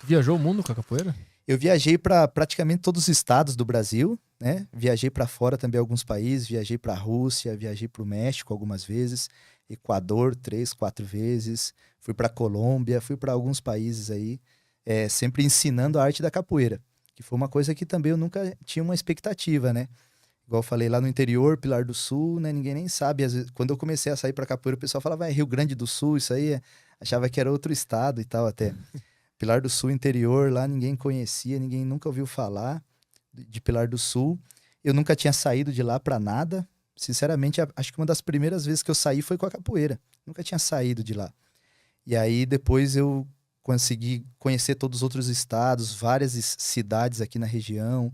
Viajou o mundo com a capoeira? Eu viajei para praticamente todos os estados do Brasil, né? Viajei para fora também alguns países, viajei para a Rússia, viajei para o México algumas vezes, Equador 3, 4 vezes, fui para Colômbia, fui para alguns países aí, sempre ensinando a arte da capoeira, que foi uma coisa que também eu nunca tinha uma expectativa, né? Igual eu falei lá no interior, Pilar do Sul, né? Ninguém nem sabe. Às vezes, quando eu comecei a sair para capoeira, o pessoal falava, é Rio Grande do Sul, isso aí, achava que era outro estado e tal até. Pilar do Sul, interior, lá ninguém conhecia, ninguém nunca ouviu falar de Pilar do Sul. Eu nunca tinha saído de lá para nada. Sinceramente, acho que uma das primeiras vezes que eu saí foi com a capoeira. Nunca tinha saído de lá. E aí depois eu consegui conhecer todos os outros estados, várias cidades aqui na região,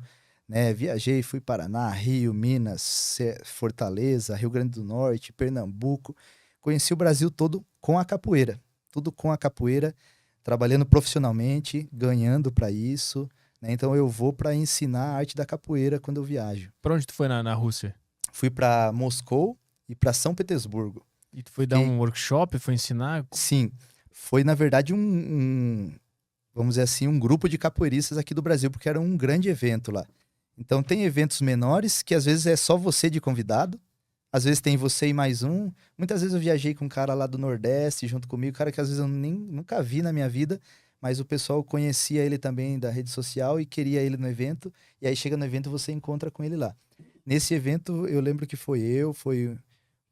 né? Viajei, fui Paraná, Rio, Minas, Fortaleza, Rio Grande do Norte, Pernambuco. Conheci o Brasil todo com a capoeira. Tudo com a capoeira, trabalhando profissionalmente, ganhando para isso, né? Então eu vou para ensinar a arte da capoeira quando eu viajo. Pra onde tu foi na Rússia? Fui para Moscou e para São Petersburgo. E tu foi dar Fiquei, um workshop, foi ensinar? sim, foi na verdade vamos dizer assim, um grupo de capoeiristas aqui do Brasil, porque era um grande evento lá. Então tem eventos menores que às vezes é só você de convidado, às vezes tem você e mais um. Muitas vezes eu viajei com um cara lá do Nordeste junto comigo, cara que às vezes eu nunca vi na minha vida, mas o pessoal conhecia ele também da rede social e queria ele no evento, e aí chega no evento e você encontra com ele lá. Nesse evento eu lembro que foi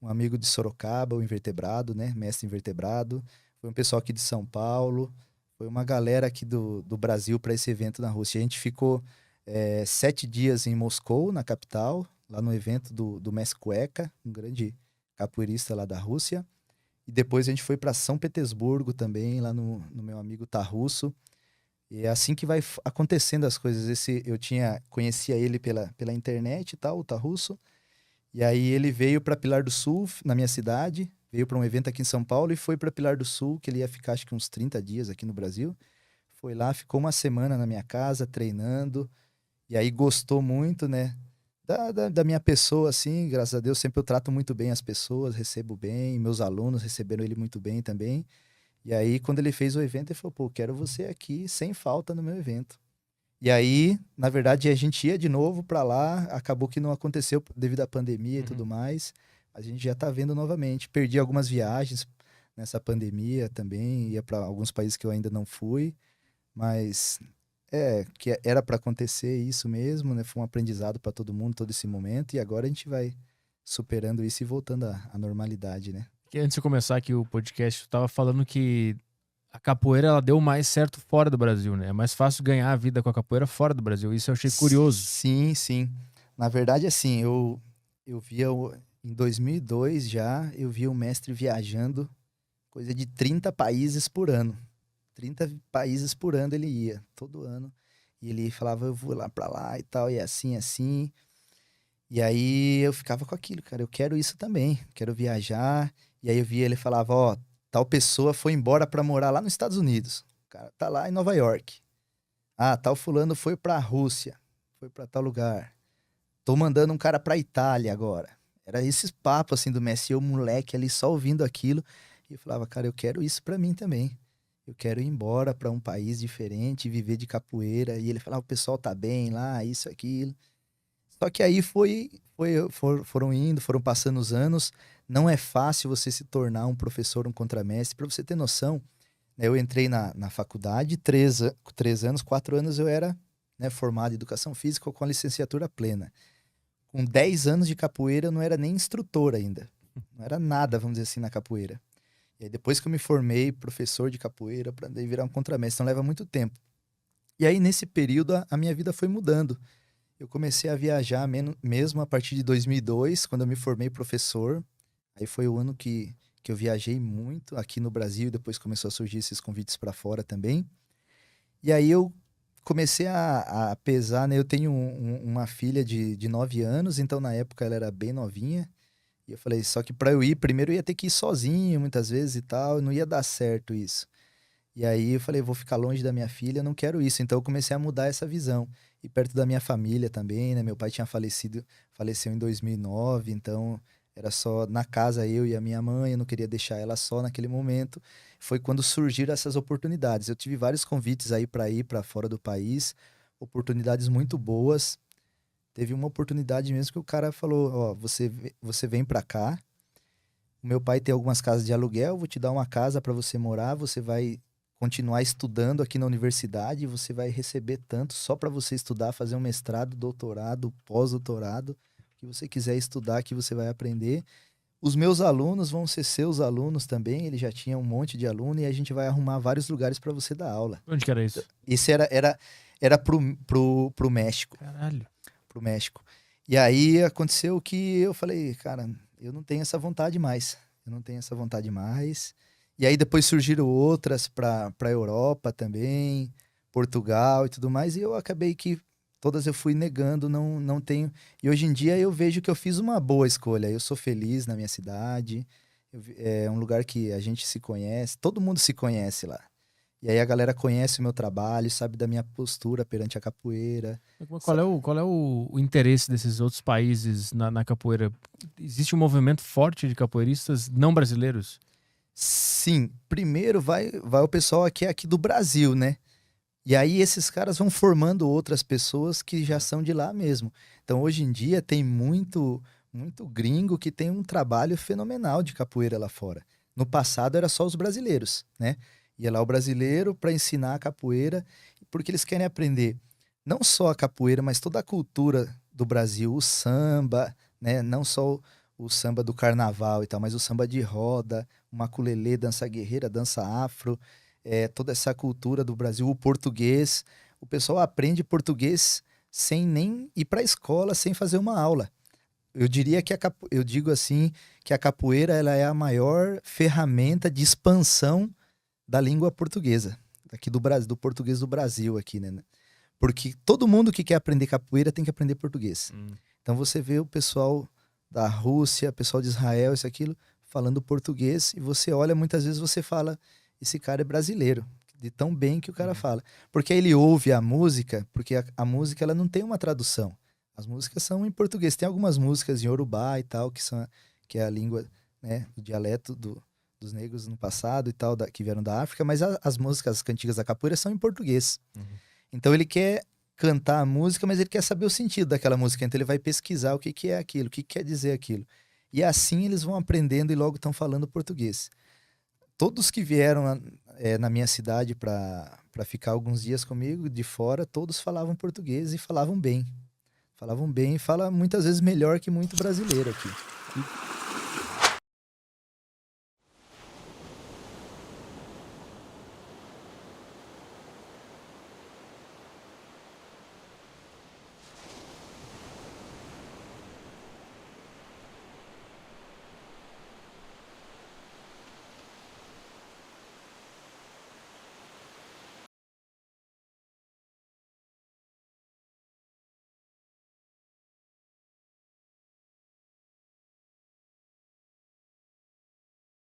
um amigo de Sorocaba, o Invertebrado, né? Mestre Invertebrado, foi um pessoal aqui de São Paulo, foi uma galera aqui do Brasil para esse evento na Rússia. A gente ficou 7 dias em Moscou, na capital, lá no evento do Mestre Cueca, um grande capoeirista lá da Rússia. E depois a gente foi para São Petersburgo também, lá no meu amigo Tarrusso. E é assim que vai acontecendo as coisas. Eu conhecia ele pela internet e tal, o Tarrusso. E aí ele veio para Pilar do Sul, na minha cidade, veio para um evento aqui em São Paulo e foi para Pilar do Sul, que ele ia ficar acho que uns 30 dias aqui no Brasil. Foi lá, ficou uma semana na minha casa treinando. E aí gostou muito, né? Da minha pessoa, assim, graças a Deus, sempre eu trato muito bem as pessoas, recebo bem, meus alunos receberam ele muito bem também. E aí, quando ele fez o evento, ele falou, pô, quero você aqui sem falta no meu evento. E aí, na verdade, a gente ia de novo para lá, acabou que não aconteceu devido à pandemia e tudo mais. A gente já tá vendo novamente. Perdi algumas viagens nessa pandemia também, ia para alguns países que eu ainda não fui, mas que era para acontecer isso mesmo, né? Foi um aprendizado para todo mundo todo esse momento e agora a gente vai superando isso e voltando à normalidade, né? Que antes de começar aqui o podcast, tu tava falando que a capoeira ela deu mais certo fora do Brasil, né? É mais fácil ganhar a vida com a capoeira fora do Brasil. Isso eu achei curioso. Sim, sim. Na verdade, assim, eu via em 2002 já, eu via o mestre viajando coisa de 30 países por ano. 30 países por ano ele ia, todo ano. E ele falava, eu vou lá pra lá e tal, e é assim, assim. E aí eu ficava com aquilo, cara, eu quero isso também, quero viajar. E aí eu via ele falava, ó, tal pessoa foi embora pra morar lá nos Estados Unidos. O cara tá lá em Nova York. Ah, tal fulano foi pra Rússia, foi pra tal lugar. Tô mandando um cara pra Itália agora. Era esses papos assim do Messi, eu moleque ali só ouvindo aquilo. E eu falava, cara, eu quero isso pra mim também. Eu quero ir embora pra um país diferente, viver de capoeira. E ele falava, o pessoal tá bem lá, isso, aquilo. Só que aí foram indo, foram passando os anos. Não é fácil você se tornar um professor, um contramestre. Pra você ter noção, né, eu entrei na faculdade, 3 anos, 4 anos eu era, né, formado em educação física com a licenciatura plena. Com 10 anos de capoeira, eu não era nem instrutor ainda. Não era nada, vamos dizer assim, na capoeira. E aí, depois que eu me formei professor de capoeira, para daí virar um contramestre, então leva muito tempo. E aí, nesse período, a minha vida foi mudando. Eu comecei a viajar mesmo a partir de 2002, quando eu me formei professor. Aí foi o ano que eu viajei muito aqui no Brasil, e depois começou a surgir esses convites para fora também. E aí eu comecei a pesar, né? Eu tenho uma filha de 9 anos, então na época ela era bem novinha. E eu falei, só que para eu ir, primeiro eu ia ter que ir sozinho muitas vezes e tal, não ia dar certo isso. E aí eu falei, vou ficar longe da minha filha, não quero isso. Então eu comecei a mudar essa visão. E perto da minha família também, né? Meu pai tinha faleceu em 2009, então Era só na casa eu e a minha mãe, eu não queria deixar ela só naquele momento. Foi quando surgiram essas oportunidades. Eu tive vários convites aí para ir para fora do país, oportunidades muito boas. Teve uma oportunidade mesmo que o cara falou: Ó, você vem para cá. O meu pai tem algumas casas de aluguel, vou te dar uma casa para você morar, você vai continuar estudando aqui na universidade, você vai receber tanto só para você estudar, fazer um mestrado, doutorado, pós-doutorado, o que você quiser estudar, que você vai aprender. Os meus alunos vão ser seus alunos também, ele já tinha um monte de aluno e a gente vai arrumar vários lugares para você dar aula. Onde que era isso? Esse era pro México. Caralho. Pro México. E aí aconteceu que eu falei, cara, eu não tenho essa vontade mais. Eu não tenho essa vontade mais. E aí depois surgiram outras para Europa também, Portugal e tudo mais, e eu acabei que todas eu fui negando, não tenho. E hoje em dia eu vejo que eu fiz uma boa escolha. Eu sou feliz na minha cidade. É um lugar que a gente se conhece, todo mundo se conhece lá. E aí a galera conhece o meu trabalho, sabe da minha postura perante a capoeira. Qual é o interesse desses outros países na capoeira? Existe um movimento forte de capoeiristas não brasileiros? Sim, primeiro vai o pessoal aqui do Brasil, né? E aí esses caras vão formando outras pessoas que já são de lá mesmo. Então hoje em dia tem muito gringo que tem um trabalho fenomenal de capoeira lá fora. No passado era só os brasileiros, né? Ia lá o brasileiro para ensinar a capoeira, porque eles querem aprender não só a capoeira, mas toda a cultura do Brasil, o samba, né? Não só o samba do carnaval e tal, mas o samba de roda, o maculelê, dança guerreira, dança afro, toda essa cultura do Brasil, o português. O pessoal aprende português sem nem ir para a escola, sem fazer uma aula. Eu diria que eu digo assim que a capoeira ela é a maior ferramenta de expansão da língua portuguesa, aqui do Brasil, do português do Brasil aqui, né? Porque todo mundo que quer aprender capoeira tem que aprender português. Então você vê o pessoal da Rússia, pessoal de Israel, isso aquilo, falando português, e você olha, muitas vezes você fala, esse cara é brasileiro, de tão bem que o cara fala. Porque aí ele ouve a música, porque a música ela não tem uma tradução. As músicas são em português. Tem algumas músicas em Yorubá e tal, que é a língua, né, o dialeto dos negros no passado e tal, que vieram da África, mas as músicas, as cantigas da capoeira são em português. Então ele quer cantar a música, mas ele quer saber o sentido daquela música. Então ele vai pesquisar o que, que é aquilo, o que quer dizer aquilo. E assim eles vão aprendendo e logo estão falando português. Todos que vieram na minha cidade para ficar alguns dias comigo, de fora, todos falavam português e falavam bem. Falavam bem e fala muitas vezes melhor que muito brasileiro aqui.